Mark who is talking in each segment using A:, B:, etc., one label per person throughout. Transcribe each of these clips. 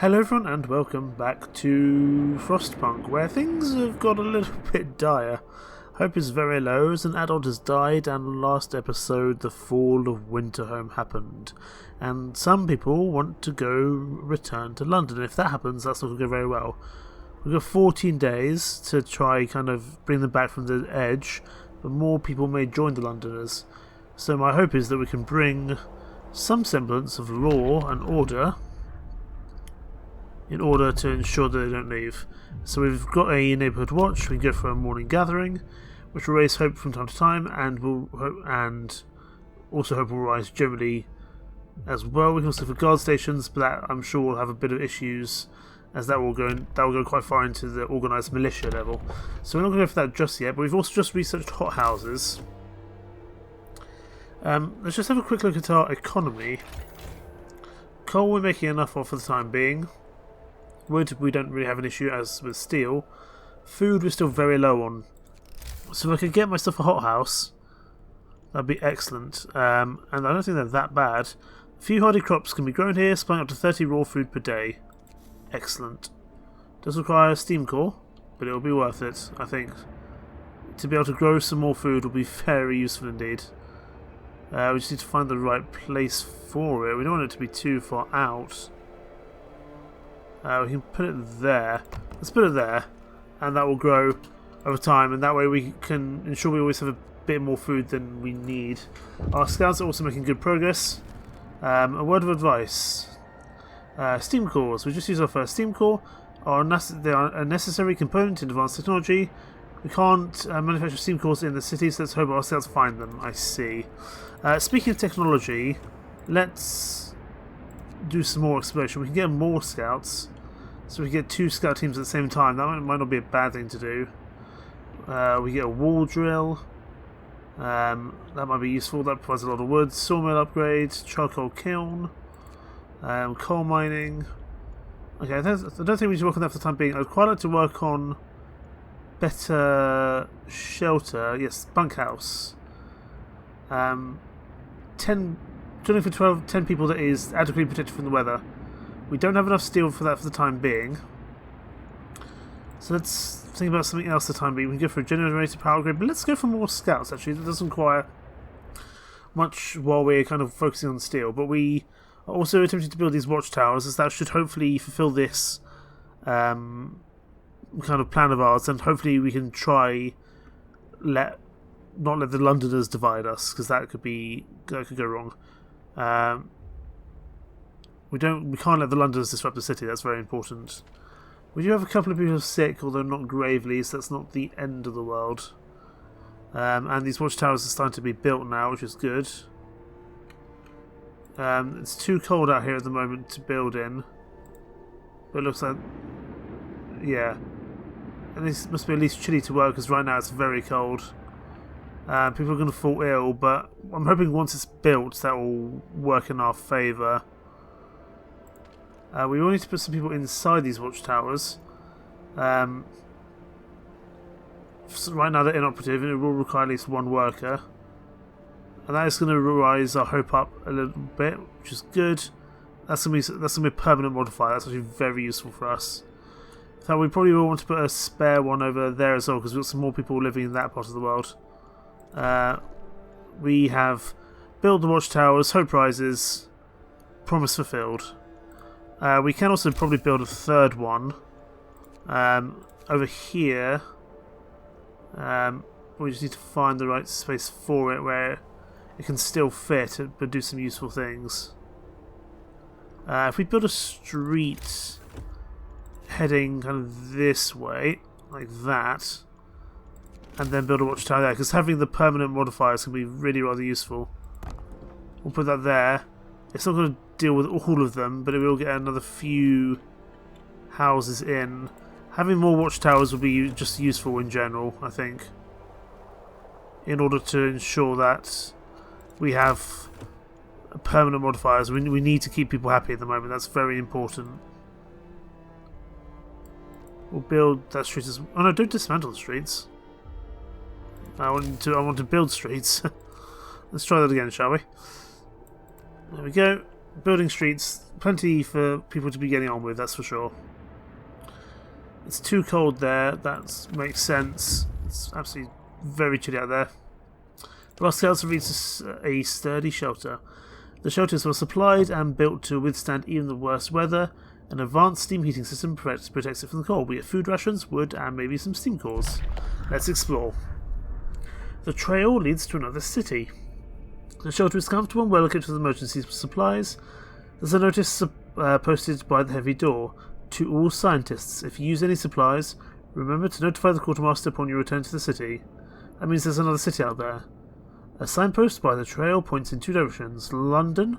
A: Hello everyone and welcome back to Frostpunk, where things have got a little bit dire. Hope is very low as an adult has died, and last episode the fall of Winterhome happened. And some people want to go return to London. If that happens, that's not going to go very well. We've got 14 days to try kind of bring them back from the edge, but more people may join the Londoners. So my hope is that we can bring some semblance of law and order in order to ensure that they don't leave. So we've got a neighbourhood watch. We can go for a morning gathering, which will raise hope from time to time, and also hope will rise generally as well. We can also for guard stations, but that I'm sure will have a bit of issues, as that will go quite far into the organised militia level. So we're not going to go for that just yet. But we've also just researched hothouses. Let's just have a quick look at our economy. Coal we're making enough of for the time being. Wood we don't really have an issue as with steel. Food we're still very low on. So if I could get myself a hothouse, that'd be excellent. And I don't think they're that bad. A few hardy crops can be grown here, supplying up to 30 raw food per day. Excellent. Does require a steam core, but it'll be worth it, I think. To be able to grow some more food will be very useful indeed. We just need to find the right place for it. We don't want it to be too far out. We can put it there. Let's put it there, and that will grow over time, and that way we can ensure we always have a bit more food than we need. Our scouts are also making good progress. A word of advice. Steam cores. We just used our first steam core. They are a necessary component in advanced technology. We can't manufacture steam cores in the city, so let's hope our scouts find them. I see. Speaking of technology, let's do some more exploration. We can get more scouts, so we can get 2 scout teams at the same time. That might not be a bad thing to do. We get a wall drill. That might be useful. That provides a lot of wood. Sawmill upgrades, charcoal kiln, coal mining. Okay, I don't think we should work on that for the time being. I'd quite like to work on better shelter. Yes, bunkhouse. 10 people that is adequately protected from the weather. We don't have enough steel for that for the time being. So let's think about something else for the time being. We can go for a generator power grid, but let's go for more scouts actually. That doesn't require much while we're kind of focusing on steel. But we are also attempting to build these watchtowers, as that should hopefully fulfill this kind of plan of ours, and hopefully we can try not let the Londoners divide us, because that could go wrong. We can't let the Londoners disrupt the city. That's very important. We do have a couple of people sick, although not gravely, so that's not the end of the world. And these watchtowers are starting to be built now, which is good. It's too cold out here at the moment to build in, but it looks like, yeah, and this must be at least chilly to work, because right now it's very cold. People are going to fall ill, but I'm hoping once it's built that will work in our favour. We will need to put some people inside these watchtowers. So right now they're inoperative, and it will require at least 1 worker. And that is going to rise our hope up a little bit, which is good. That's going to be a permanent modifier. That's actually very useful for us. In fact, we probably will want to put a spare one over there as well, because we've got some more people living in that part of the world. We have build the watchtowers, hope rises, promise fulfilled. We can also probably build a 3rd one over here. We just need to find the right space for it where it can still fit but do some useful things. If we build a street heading kind of this way, like that, and then build a watchtower there, because having the permanent modifiers can be really rather useful. We'll put that there. It's not going to deal with all of them, but it will get another few houses in. Having more watchtowers will be just useful in general, I think, in order to ensure that we have permanent modifiers. We need to keep people happy at the moment. That's very important. We'll build that street as... Oh no, don't dismantle the streets. I want to build streets. Let's try that again, shall we? There we go. building streets, plenty for people to be getting on with, that's for sure. It's too cold there, that makes sense. It's absolutely very chilly out there. The last scouts have reached a sturdy shelter. The shelter is well supplied and built to withstand even the worst weather. An advanced steam heating system protects it from the cold. We get food rations, wood, and maybe some steam cores. Let's explore. The trail leads to another city. The shelter is comfortable and well equipped with emergency supplies. There's a notice posted by the heavy door. To all scientists, if you use any supplies, remember to notify the quartermaster upon your return to the city. That means there's another city out there. A signpost by the trail points in two directions. London,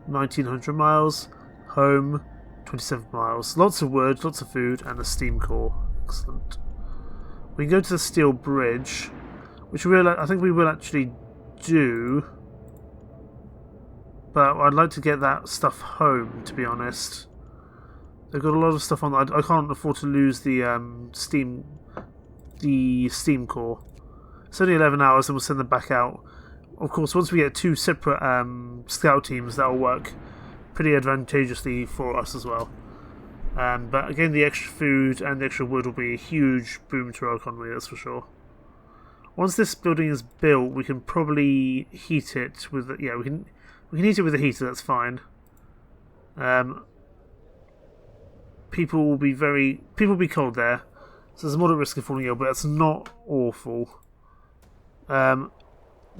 A: 1900 miles. Home, 27 miles. Lots of wood, lots of food, and a steam core. Excellent. We can go to the steel bridge, which I think we will actually do. But I'd like to get that stuff home, to be honest. They've got a lot of stuff on that. I can't afford to lose the steam core. It's only 11 hours, and we'll send them back out. Of course, once we get two separate scout teams, that will work pretty advantageously for us as well. But again, the extra food and the extra wood will be a huge boom to our economy, that's for sure. Once this building is built, we can probably heat it with we can heat it with a heater. That's fine. People will be cold there, so there's a moderate risk of falling ill, but that's not awful. The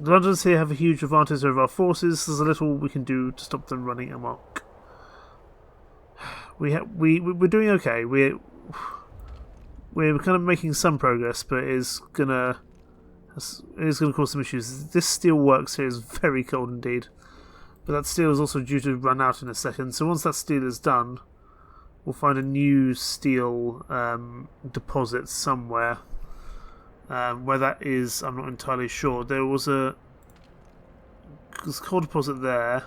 A: Londoners here have a huge advantage over our forces. There's a little we can do to stop them running amok. We're doing okay. We're kind of making some progress, but it is gonna cause some issues. This steel works here is very cold indeed, but that steel is also due to run out in a second. So once that steel is done, we'll find a new steel deposit somewhere. Where that is, I'm not entirely sure. There's a coal deposit there.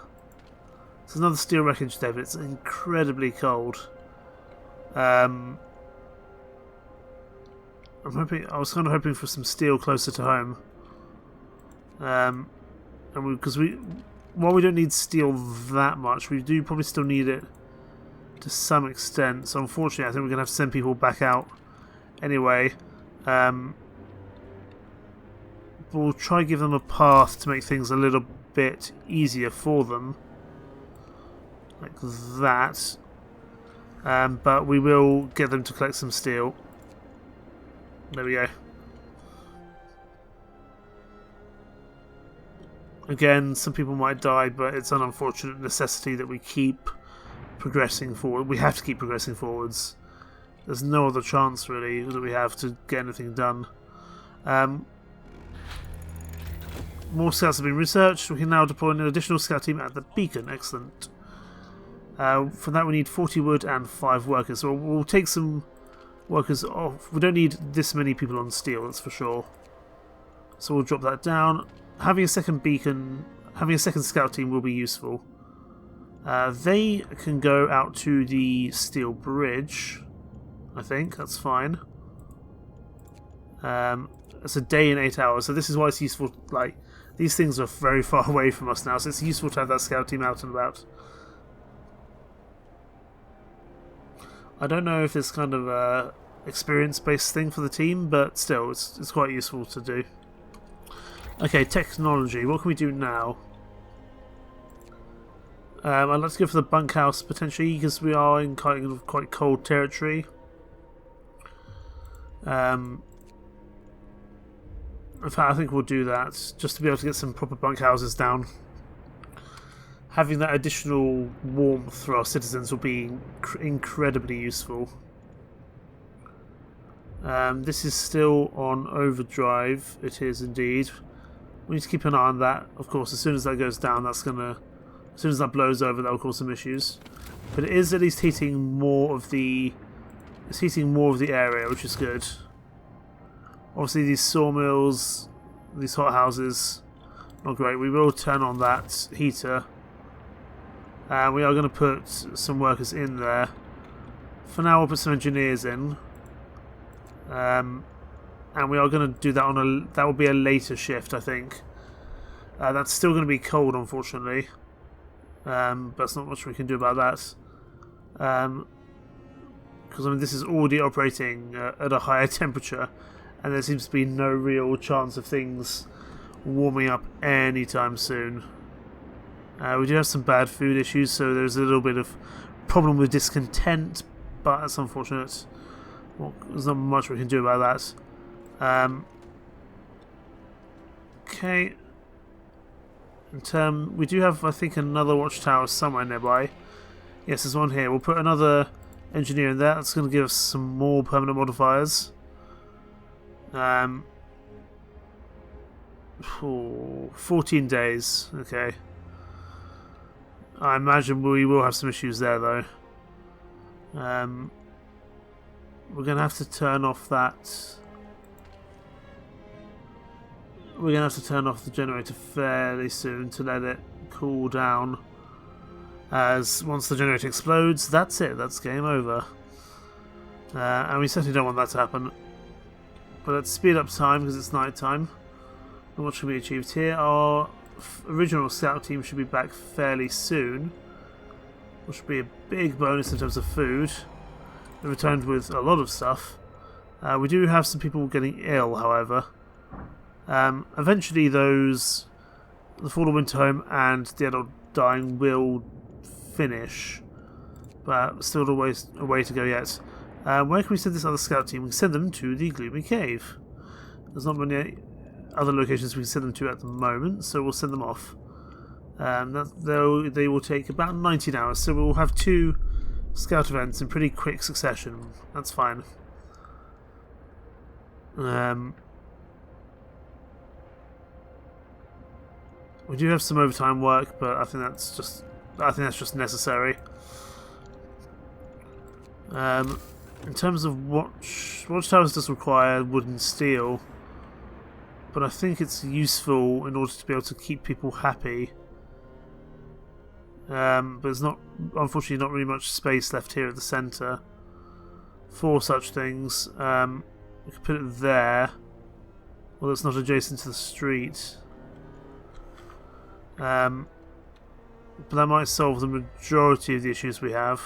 A: There's another steel wreckage there, but it's incredibly cold. I was kind of hoping for some steel closer to home. Because while we don't need steel that much, we do probably still need it to some extent. So unfortunately, I think we're going to have to send people back out anyway. We'll try and give them a path to make things a little bit easier for them, like that. But we will get them to collect some steel. There we go. Again, some people might die, but it's an unfortunate necessity that we keep progressing forward. We have to keep progressing forwards. There's no other chance really that we have to get anything done. More scouts have been researched. We can now deploy an additional scout team at the beacon. Excellent. For that we need 40 wood and 5 workers. So we'll take some workers off. We don't need this many people on steel, that's for sure. So we'll drop that down. Having a second beacon, having a second scout team will be useful. They can go out to the steel bridge. I think that's fine. It's a day and 8 hours, so this is why it's useful. Like, these things are very far away from us now, so it's useful to have that scout team out and about. I don't know if it's kind of a experience-based thing for the team, but still, it's quite useful to do. Okay, technology. What can we do now? I'd like to go for the bunkhouse potentially, because we are in kind of quite cold territory. In fact, I think we'll do that just to be able to get some proper bunkhouses down. Having that additional warmth for our citizens will be incredibly useful. This is still on overdrive. It is indeed. We need to keep an eye on that. Of course, as soon as that goes down, as soon as that blows over, that will cause some issues. But it is at least heating more of the. It's heating more of the area, which is good. Obviously, these sawmills, these hothouses, not great. We will turn on that heater. And we are going to put some workers in there. For now, we'll put some engineers in. And we are going to do that on that will be a later shift, I think. That's still going to be cold, unfortunately. But there's not much we can do about that. Because I mean, this is already operating at a higher temperature, and there seems to be no real chance of things warming up anytime soon. We do have some bad food issues, so there's a little bit of problem with discontent, but that's unfortunate. Well, there's not much we can do about that. Okay. We do have, I think, another watchtower somewhere nearby. Yes, there's one here. We'll put another engineer in there. That's going to give us some more permanent modifiers. 14 days. Okay. I imagine we will have some issues there, though. We're going to have to turn off that. We're going to have to turn off the generator fairly soon to let it cool down. As once the generator explodes, that's it. That's game over. And we certainly don't want that to happen. But let's speed up time because it's night time. And what should be achieved here? Our original scout team should be back fairly soon, which would be a big bonus in terms of food. They returned with a lot of stuff. We do have some people getting ill, however. Eventually the Fall of Winter Home and the Adult Dying will finish, but still a way to go yet. Where can we send this other scout team? We can send them to the Gloomy Cave. There's not many other locations we can send them to at the moment, so we'll send them off. They will take about 19 hours, so we'll have 2 scout events in pretty quick succession. That's fine. We do have some overtime work, but I think that's just necessary. In terms of watchtowers, does require wood and steel, but I think it's useful in order to be able to keep people happy. But there's unfortunately not really much space left here at the centre for such things. We could put it there. Well, it's not adjacent to the street. But that might solve the majority of the issues we have.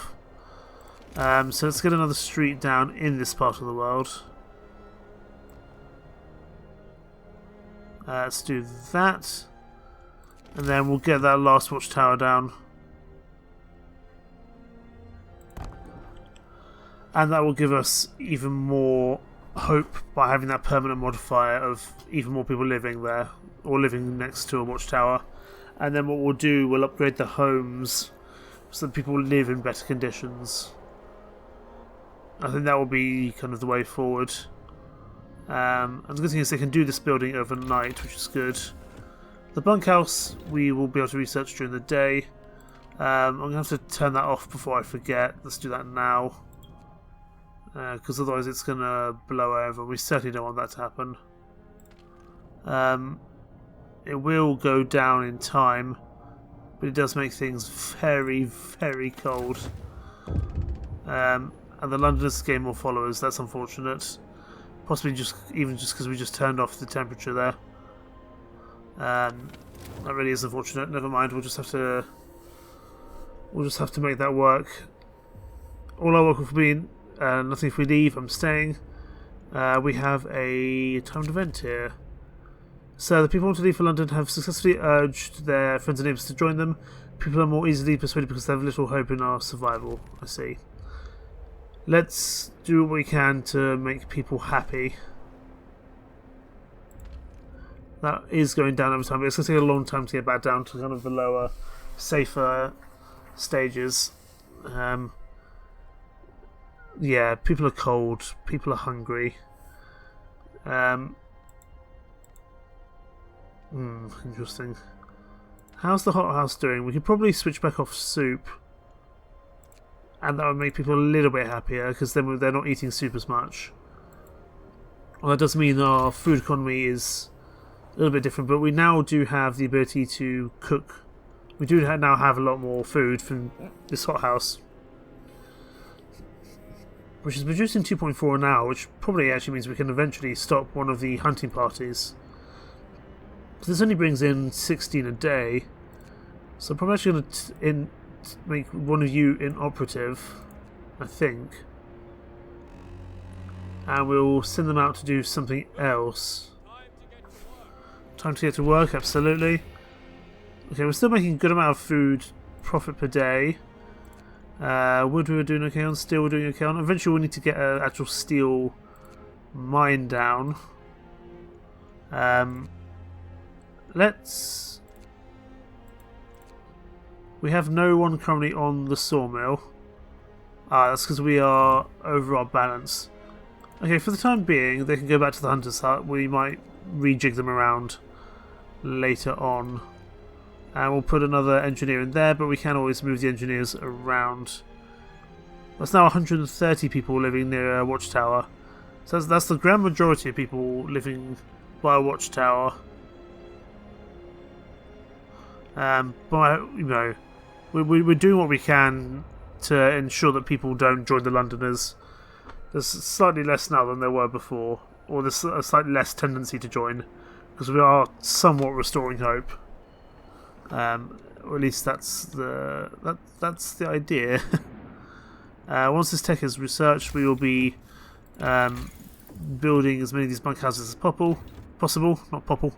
A: So let's get another street down in this part of the world. Let's do that. And then we'll get that last watchtower down. And that will give us even more hope by having that permanent modifier of even more people living there, or living next to a watchtower. And then what we'll do, we'll upgrade the homes so that people live in better conditions. I think that will be kind of the way forward. And the good thing is they can do this building overnight, which is good. The bunkhouse we will be able to research during the day. I'm going to have to turn that off before I forget. Let's do that now. Because otherwise it's going to blow over. We certainly don't want that to happen. It will go down in time, but it does make things very, very cold. And the Londoners gain more followers. That's unfortunate. Possibly even just because we just turned off the temperature there. That really is unfortunate. Never mind. We'll just have to make that work. All our work will be nothing if we leave. I'm staying. We have a timed event here. So the people who want to leave for London have successfully urged their friends and neighbours to join them. People are more easily persuaded because they have little hope in our survival. I see. Let's do what we can to make people happy. That is going down over time, but it's going to take a long time to get back down to kind of the lower, safer stages. Yeah, people are cold. People are hungry. Interesting. How's the hothouse doing? We could probably switch back off soup, and that would make people a little bit happier because then they're not eating soup as much. Well, that does mean our food economy is a little bit different, but we now do have the ability to cook. We do now have a lot more food from this hothouse, which is producing 2.4 an hour, which probably actually means we can eventually stop one of the hunting parties. This only brings in 16 a day, So I'm probably actually going to make one of you inoperative, I think. And we'll send them out to do something else. Time to get to work, absolutely. Okay, we're still making a good amount of food profit per day. Wood we were doing okay on, steel we're doing okay on. Eventually we'll need to get an actual steel mine down. We have no one currently on the sawmill. That's because we are over our balance. Okay, for the time being, they can go back to the hunter's hut. We might rejig them around later on. And we'll put another engineer in there, but we can always move the engineers around. There's now 130 people living near a watchtower. So that's the grand majority of people living by a watchtower. But, you know, we're doing what we can to ensure that people don't join the Londoners. There's slightly less now than there were before, or there's a slightly less tendency to join, because we are somewhat restoring hope. Or at least that's the idea. Once this tech is researched, we will be building as many of these bunkhouses as possible, not popple.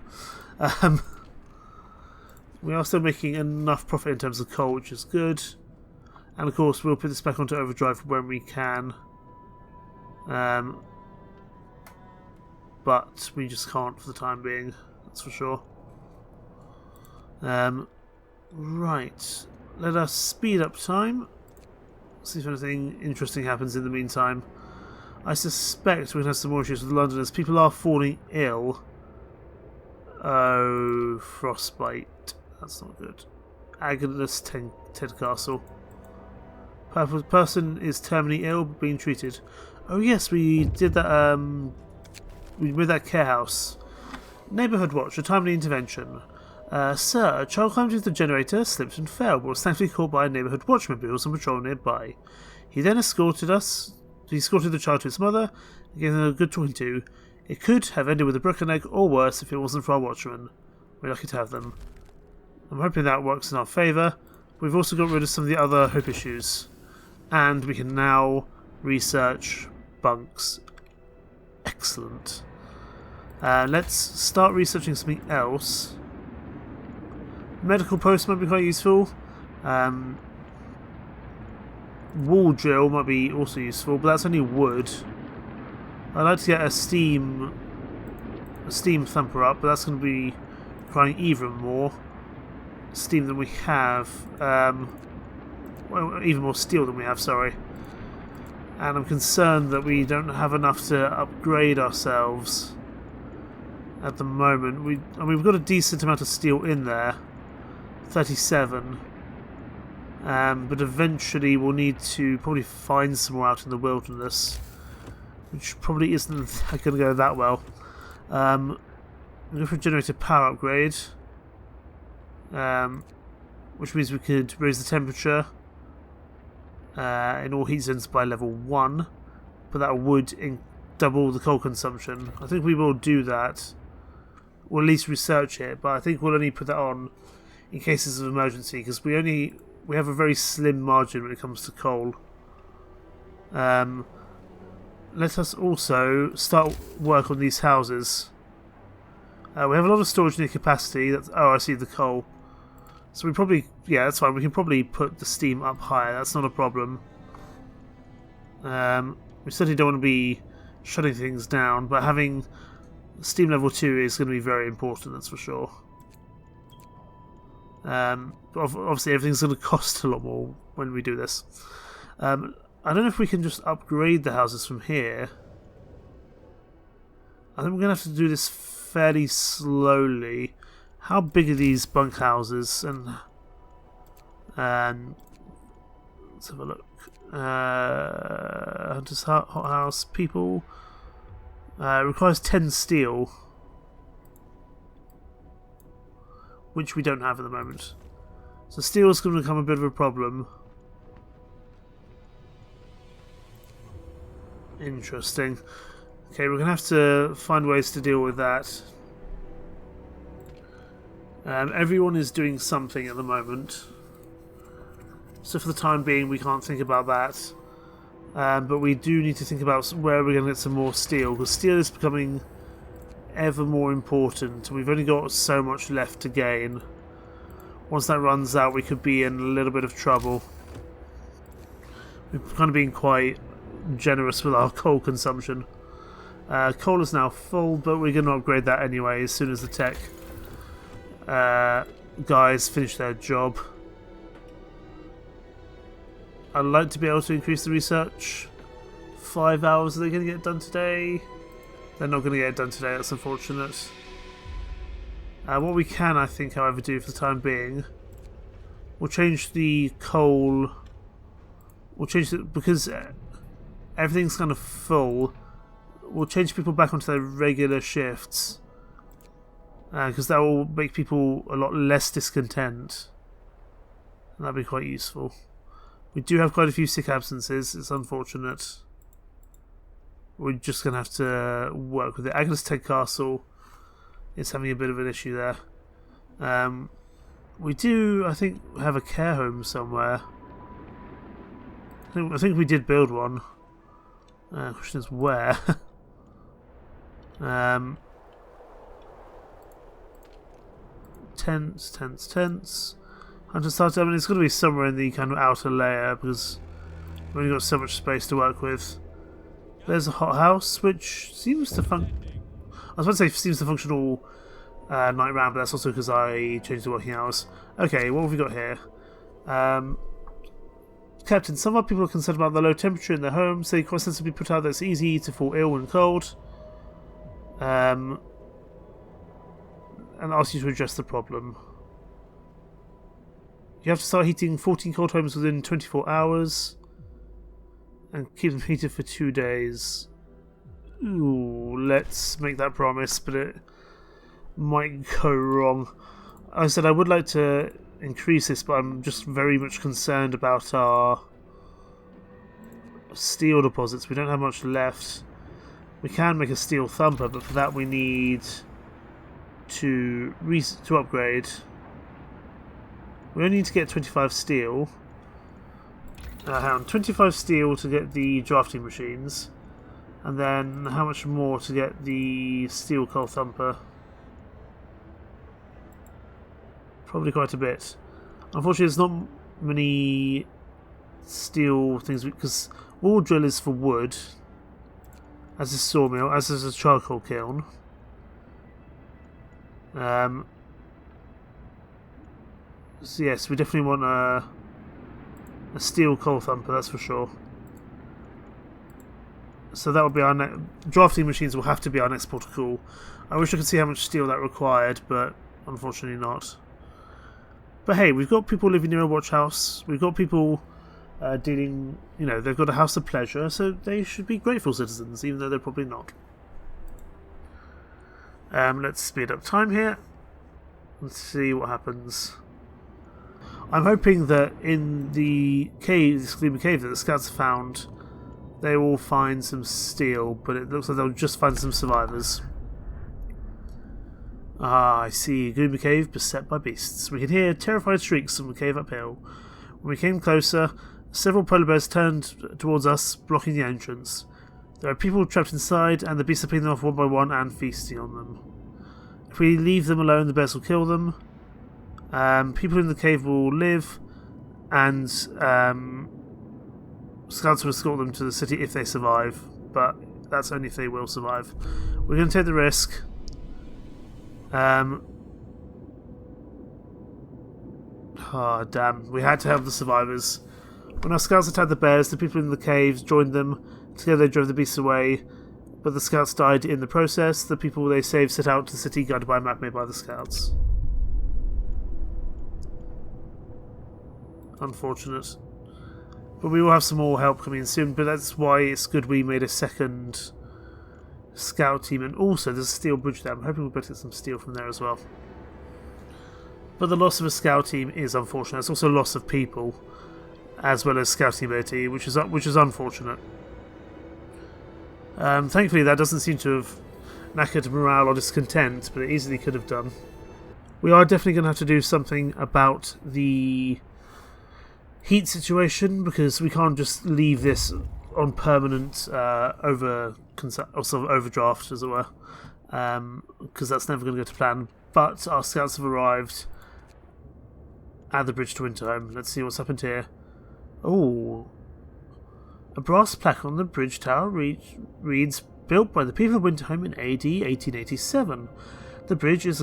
A: We are still making enough profit in terms of coal, which is good. And of course, we'll put this back onto overdrive when we can. But we just can't for the time being, that's for sure. Right, let us speed up time. See if anything interesting happens in the meantime. I suspect we're going to have some more issues with Londoners. People are falling ill. Oh, frostbite. That's not good. Agnes Tedcastle. Person is terminally ill but being treated. Oh yes, we did that. We made that care house. Neighbourhood watch. A timely intervention. Sir, a child climbed into the generator, slipped and fell, but was thankfully caught by a neighbourhood watchman who was on patrol nearby. He then escorted the child to its mother and gave them a good talking to. It could have ended with a broken leg or worse if it wasn't for our watchmen. We're lucky to have them. I'm hoping that works in our favour. We've also got rid of some of the other hope issues. And we can now research bunks. Excellent. Let's start researching something else. Medical post might be quite useful. Wall drill might be also useful, but that's only wood. I'd like to get a steam thumper up, but that's going to be requiring even more steam than we have. Well, even more steel than we have, sorry. And I'm concerned that we don't have enough to upgrade ourselves at the moment. We've got a decent amount of steel in there. 37. But eventually we'll need to probably find some more out in the wilderness, which probably isn't going to go that well. I'm going for a generator power upgrade, which means we could raise the temperature in all heat zones by level 1, but that would double the coal consumption. I think we will do that, or at least research it, but I think we'll only put that on in cases of emergency, because we have a very slim margin when it comes to coal. Let us also start work on these houses. We have a lot of storage near capacity. I see the coal. So we probably, yeah, that's fine. We can probably put the steam up higher. That's not a problem. We certainly don't want to be shutting things down, but having steam level 2 is going to be very important, that's for sure. Obviously everything's going to cost a lot more when we do this. I don't know if we can just upgrade the houses from here. I think we're going to have to do this fairly slowly. How big are these bunkhouses? And let's have a look. Hunter's hothouse, people. Requires 10 steel, which we don't have at the moment. So steel is going to become a bit of a problem. Interesting. Okay, we're going to have to find ways to deal with that. Everyone is doing something at the moment. So for the time being, we can't think about that. But we do need to think about where we're going to get some more steel, because steel is becoming ever more important. We've only got so much left to gain. Once that runs out, we could be in a little bit of trouble. We've kind of been quite generous with our coal consumption. Coal is now full, but we're going to upgrade that anyway as soon as the tech guys finish their job. I'd like to be able to increase the research. 5 hours, are they going to get done today? They're not going to get it done today, that's unfortunate. What we can, I think, however, do for the time being, we'll change the coal. We'll change it because everything's kind of full. We'll change people back onto their regular shifts because that will make people a lot less discontent. And that'd be quite useful. We do have quite a few sick absences. It's unfortunate. We're just going to have to work with it. Agnes Teg Castle is having a bit of an issue there. We do, I think, have a care home somewhere. I think we did build one. Question is where. Tents. Hunter started. I mean, it's going to be somewhere in the kind of outer layer because we've only got so much space to work with. There's a hothouse which seems to function. I was about to say seems to function all night round, but that's also because I changed the working hours. Okay, what have we got here? Captain, some of our people are concerned about the low temperature in their homes. They quite sensibly put out that it's easy to fall ill when cold. And ask you to address the problem. You have to start heating 14 cold homes within 24 hours. And keep them heated for 2 days. Ooh, let's make that promise, but it might go wrong. I said I would like to increase this, but I'm just very much concerned about our steel deposits. We don't have much left. We can make a steel thumper, but for that we need to upgrade. We only need to get 25 steel. Hang on, 25 steel to get the drafting machines, and then how much more to get the steel coal thumper? Probably quite a bit. Unfortunately, there's not many steel things because wool drill is for wood, as is sawmill, as is a charcoal kiln. So yes, we definitely want a steel coal thumper, that's for sure. So that will be our drafting machines will have to be our next port of call. I wish I could see how much steel that required, but unfortunately not. But hey, we've got people living near a watch house. We've got people dealing, you know, they've got a house of pleasure, so they should be grateful citizens, even though they're probably not. Let's speed up time here. Let's see what happens. I'm hoping that in the cave, this gloomy cave that the scouts have found, they will find some steel, but it looks like they'll just find some survivors. Ah, I see. Gloomy cave beset by beasts. We can hear terrified shrieks from the cave uphill. When we came closer, several polar bears turned towards us, blocking the entrance. There are people trapped inside, and the beasts are picking them off one by one and feasting on them. If we leave them alone, the bears will kill them. People in the cave will live, and scouts will escort them to the city if they survive, but that's only if they will survive. We're going to take the risk. Oh, damn. We had to help the survivors. When our scouts attacked the bears, the people in the caves joined them. Together they drove the beasts away, but the scouts died in the process. The people they saved set out to the city, guided by a map made by the scouts. Unfortunate. But we will have some more help coming in soon, but that's why it's good we made a second scout team. And also there's a steel bridge there. I'm hoping we'll better get some steel from there as well. But the loss of a scout team is unfortunate. It's also a loss of people, as well as scouting ability, which is unfortunate. Thankfully that doesn't seem to have knackered morale or discontent, but it easily could have done. We are definitely going to have to do something about the heat situation, because we can't just leave this on permanent sort of overdraft, as it were, because that's never going to go to plan. But our scouts have arrived at the bridge to Winterhome. Let's see what's happened here. Oh, a brass plaque on the bridge tower reads, "Built by the people of Winterhome in AD 1887. The bridge is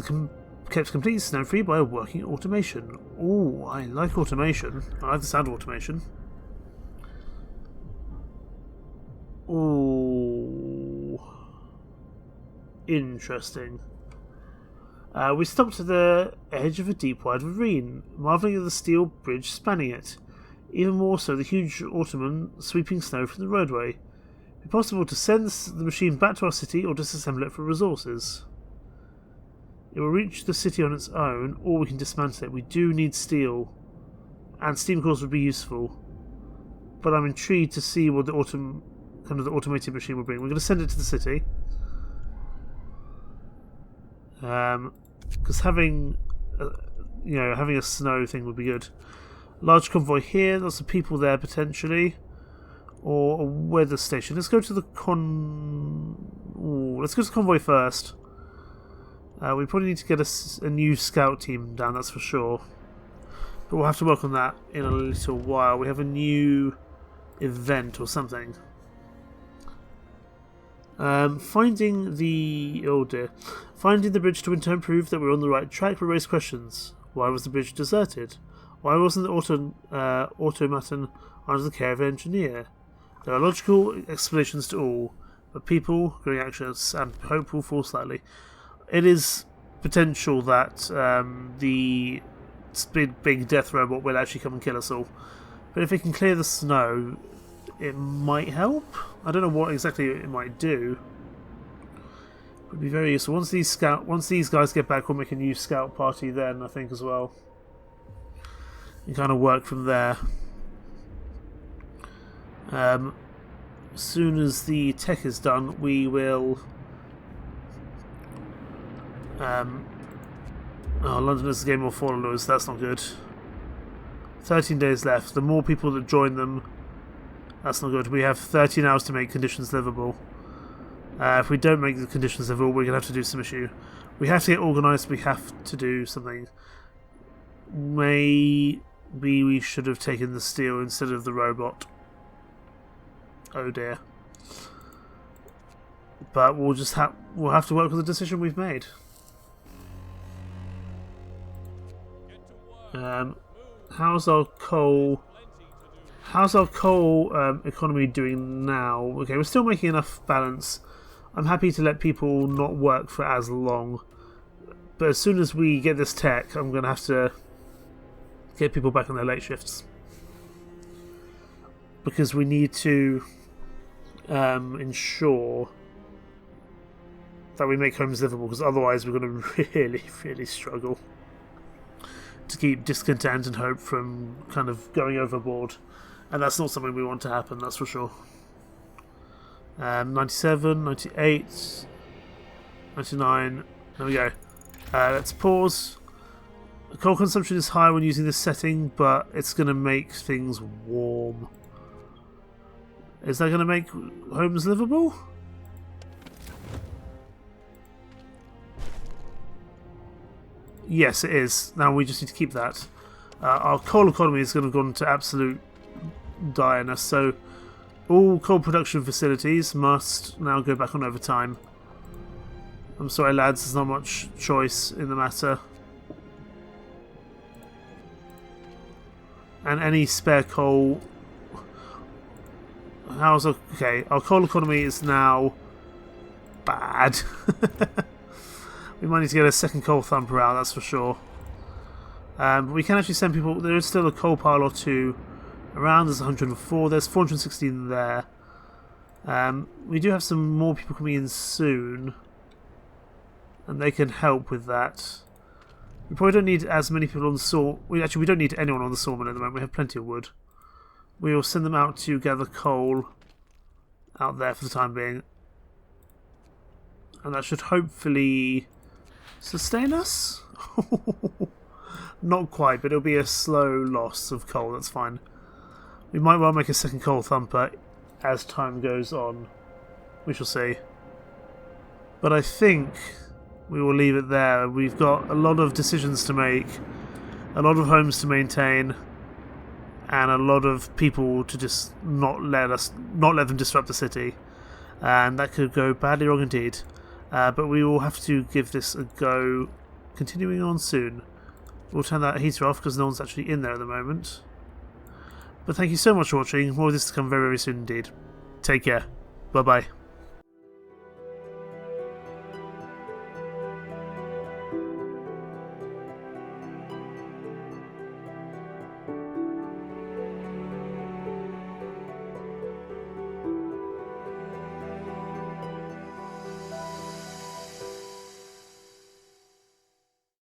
A: kept completely snow-free by a working automation." Oh, I like automation. I like the sound of automation. Oh, interesting. We stopped at the edge of a deep wide ravine, marvelling at the steel bridge spanning it. Even more so, the huge ottoman sweeping snow from the roadway. It'd be possible to send the machine back to our city or disassemble it for resources. It will reach the city on its own, or we can dismantle it. We do need steel, and steam cores would be useful. But I'm intrigued to see what the automated machine will bring. We're going to send it to the city, because having a snow thing would be good. Large convoy here. Lots of people there potentially, or a weather station. Let's go to the let's go to the convoy first. We probably need to get a new scout team down, that's for sure. But we'll have to work on that in a little while. We have a new event or something. Finding the bridge to Winterhome proved that we're on the right track, but raised questions. Why was the bridge deserted? Why wasn't the automaton under the care of an engineer? There are logical explanations to all, but people, growing anxious and hope will fall slightly. It is potential that the big death robot will actually come and kill us all. But if it can clear the snow, it might help. I don't know what exactly it might do. It would be very useful. Once these guys get back, we'll make a new scout party then, I think, as well. And kind of work from there. As soon as the tech is done, we will... London is a game of followers. That's not good. 13 days left. The more people that join them, that's not good. We have 13 hours to make conditions livable. If we don't make the conditions livable, we're going to have to do some issue. We have to get organised. We have to do something. Maybe we should have taken the steel instead of the robot. Oh dear. But we'll have to work with the decision we've made. How's our coal economy doing now? Okay, we're still making enough balance. I'm happy to let people not work for as long, but as soon as we get this tech, I'm going to have to get people back on their late shifts, because we need to ensure that we make homes livable, because otherwise we're going to really, really struggle to keep discontent and hope from kind of going overboard, and that's not something we want to happen, that's for sure. 97, 98, 99, there we go. Let's pause. Coal consumption is high when using this setting, but it's going to make things warm. Is that going to make homes livable? Yes, it is. Now we just need to keep that. Our coal economy is going to have gone to absolute direness, so all coal production facilities must now go back on overtime. I'm sorry, lads, there's not much choice in the matter. And any spare coal... Okay, our coal economy is now bad. We might need to get a second coal thumper out, that's for sure. But we can actually send people... There is still a coal pile or two around. There's 104. There's 416 there. We do have some more people coming in soon, and they can help with that. We probably don't need as many people on the saw... we don't need anyone on the sawmill at the moment. We have plenty of wood. We will send them out to gather coal out there for the time being. And that should hopefully sustain us? Not quite, but it'll be a slow loss of coal, that's fine. We might well make a second coal thumper as time goes on. We shall see. But I think we will leave it there. We've got a lot of decisions to make, a lot of homes to maintain, and a lot of people to just not let them disrupt the city. And that could go badly wrong indeed. But we will have to give this a go continuing on soon. We'll turn that heater off because no one's actually in there at the moment. But thank you so much for watching. More of this to come very, very soon indeed. Take care. Bye-bye.